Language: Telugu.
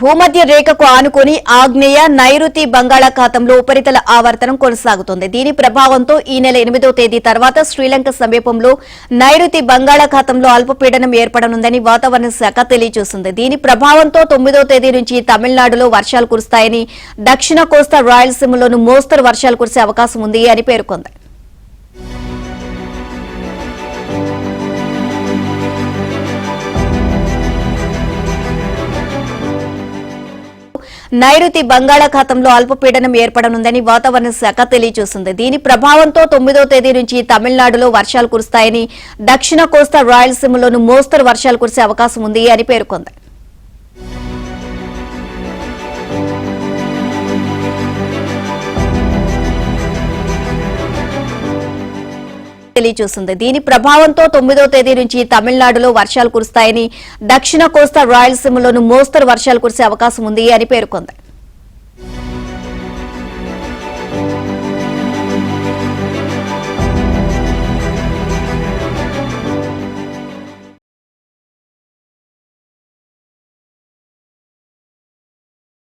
భూమధ్య రేఖకు ఆనుకుని ఆగ్నేయ నైరుతి బంగాళాఖాతంలో ఉపరితల ఆవర్తనం కొనసాగుతోంది. దీని ప్రభావంతో ఈ నెల 8వ తేదీ తర్వాత శ్రీలంక సమీపంలో నైరుతి బంగాళాఖాతంలో అల్పపీడనం ఏర్పడనుందని వాతావరణ శాఖ తెలియజేసింది. దీని ప్రభావంతో 9వ తేదీ నుంచి తమిళనాడులో వర్షాలు కురుస్తాయని, దక్షిణ కోస్తా రాయలసీమలోనూ మోస్తరు వర్షాలు కురిసే అవకాశం ఉంది అని పేర్కొంది. నైరుతి బంగాళాఖాతంలో అల్పపీడనం ఏర్పడనుందని వాతావరణ శాఖ తెలియజేసింది. దీని ప్రభావంతో 9వ తేదీ నుంచి తమిళనాడులో వర్షాలు కురుస్తాయని, దక్షిణ కోస్తా రాయలసీమలోనూ మోస్తరు వర్షాలు కురిసే అవకాశం ఉంది అని పేర్కొంది. దీని ప్రభావంతో 9వ తేదీ నుంచి తమిళనాడులో వర్షాలు కురుస్తాయని, దక్షిణ కోస్తా రాయలసీమలోనూ మోస్తరు వర్షాలు కురిసే అవకాశం ఉంది అని పేర్కొంది.